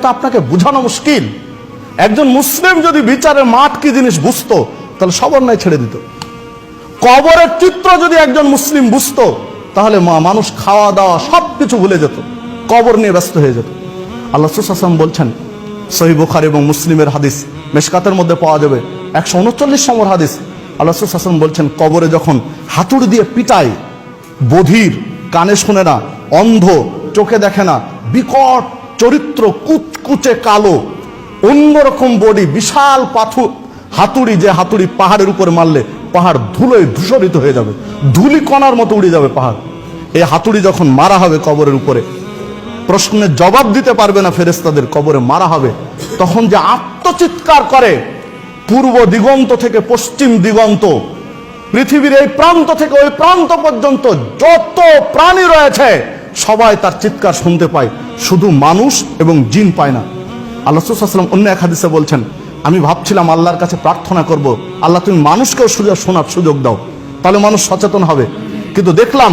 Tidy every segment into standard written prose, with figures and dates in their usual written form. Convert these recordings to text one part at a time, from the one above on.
তো আপনাকে বোঝানো মুশকিল। একজন মুসলিম যদি বিচারের মাঠ কি জিনিস বুঝতো তাহলে সবার নাই ছেড়ে দিত। কবরের চিত্র যদি একজন মুসলিম বুঝতো তাহলে মানুষ খাওয়া দাওয়া সবকিছু ভুলে যেত, কবর নিয়ে ব্যস্ত হয়ে যেত। আল্লাহ রাসূল সাল্লাল্লাহু আলাইহি ওয়াসাল্লাম বলছেন, সহিহ বুখারী এবং মুসলিমের হাদিস, মেশকাতের মধ্যে পাওয়া যাবে 139 নম্বর হাদিস। আল্লাহ রাসূল সাল্লাল্লাহু আলাইহি ওয়াসাল্লাম বলছেন, কবরে যখন হাতুড়ি দিয়ে পিটায়, বধির, কানে শোনে না, অন্ধ, চোখে দেখে না, বিকট চরিত্র, কুচকুচে কালো, অন্যরকম বডি, বিশাল পাথর হাতুড়ি, যে হাতুড়ি পাহাড়ের উপরে মারলে পাহাড় ধুলোয় ধূসরিত হয়ে যাবে, ধুলি কণার মতো উড়ে যাবে পাহাড়। এই হাতুড়ি যখন মারা হবে কবরের উপরে, প্রশ্নের জবাব দিতে পারবে না ফেরেশতাদের, কবরে মারা হবে, তখন যে আত্মচিৎকার করে, পূর্ব দিগন্ত থেকে পশ্চিম দিগন্ত, পৃথিবীর এই প্রান্ত থেকে ওই প্রান্ত পর্যন্ত যত প্রাণী রয়েছে সবাই তার চিৎকার শুনতে পায়, শুধু মানুষ এবং জিন পায় না। আল্লাহ রাসূল সাল্লাল্লাহু আলাইহি ওয়াসাল্লাম অন্য এক হাদিসে বলছেন, আমি ভাবছিলাম আল্লাহর কাছে প্রার্থনা করব, আল্লাহ তুমি মানুষকেও শোনার সুযোগ দাও, তাহলে মানুষ সচেতন হবে। কিন্তু দেখলাম,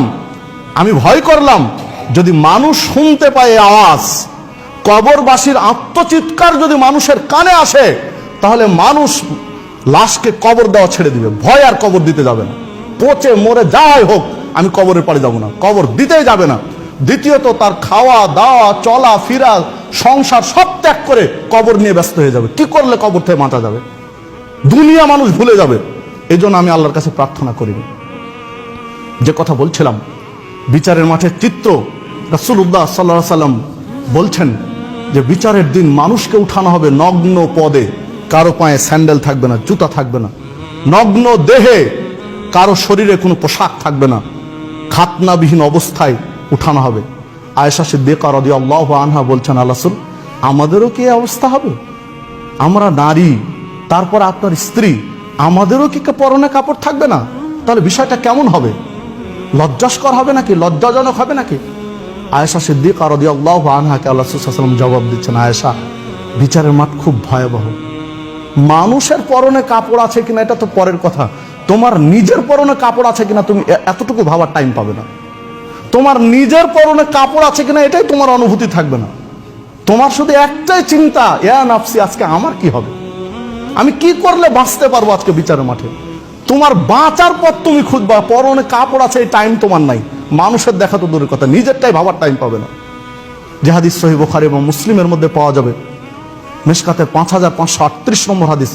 আমি ভয় করলাম, যদি মানুষ শুনতে পায় আওয়াজ, কবরবাসীর আত্মচিৎকার যদি মানুষের কানে আসে, তাহলে মানুষ লাশকে কবর দেওয়া ছেড়ে দিবে, ভয় আর কবর দিতে যাবে না। পচে মরে যাই হোক, আমি কবরের পাড়ে যাব না, কবর দিতেই যাবে না। দ্বিতীয়ত, তার খাওয়া দাওয়া, চলা ফিরা, সংসার সব ত্যাগ করে কবর নিয়ে ব্যস্ত হয়ে যাবে। কি করলে কবর থেকে বাঁচা যাবে? দুনিয়া মানুষ ভুলে যাবে। এই জন্য আমি আল্লাহর কাছে প্রার্থনা করিনি। যে কথা বলছিলাম, বিচারের মাঠের চিত্র, রাসূলুল্লাহ সাল্লাল্লাহু আলাইহি ওয়াসাল্লাম বলছেন যে বিচারের দিন মানুষকে উঠানো হবে নগ্ন পদে, কারো পায়ে স্যান্ডেল থাকবে না, জুতা থাকবে না, নগ্ন দেহে, কারো শরীরে কোনো পোশাক থাকবে না, খাতনাবিহীন অবস্থায় উঠানো হবে। আয়েশা সিদ্দিকা রাদিয়াল্লাহু আনহা বলছেন, আল্লাহ রাসূল, আমাদেরও কি এই অবস্থা হবে? আমরা নারী, তারপর আপনার স্ত্রী, আমাদেরও কি পরনে কাপড় থাকবে না? তাহলে বিষয়টা কেমন হবে? লজ্জাস্কর হবে নাকি? লজ্জাজনক হবে নাকি? আয়েশা সিদ্দিকা রাদিয়াল্লাহু আনহাকে আল্লাহ রাসূল সাল্লাল্লাহু আলাইহি ওয়াসাল্লাম জবাব দিচ্ছেন, আয়েশা, বিচারের মাঠ খুব ভয়াবহ। মানুষের পরনে কাপড় আছে কিনা এটা তো পরের কথা, তোমার নিজের পরনে কাপড় আছে কিনা তুমি এতটুকু ভাবার টাইম পাবে না। তোমার নিজের পরনে কাপড় আছে কিনা এটাই তোমার অনুভূতি থাকবে না। তোমার শুধু একটাই চিন্তা, ইয়া নাফসি, আজকে আমার কি হবে, আমি কি করলে বাঁচতে পারবো আজকে বিচারের মাঠে। তোমার বাঁচার পথ তুমি খুঁজবা, পরনে কাপড় আছে এই টাইম তোমার নাই। মানুষের দেখা তো দূরের কথা, নিজেরটাই ভাবার টাইম পাবে না। যে হাদিস সহিহ বুখারী এবং মুসলিমের মধ্যে পাওয়া যাবে, মেশকাতের 5538 নম্বর হাদিস।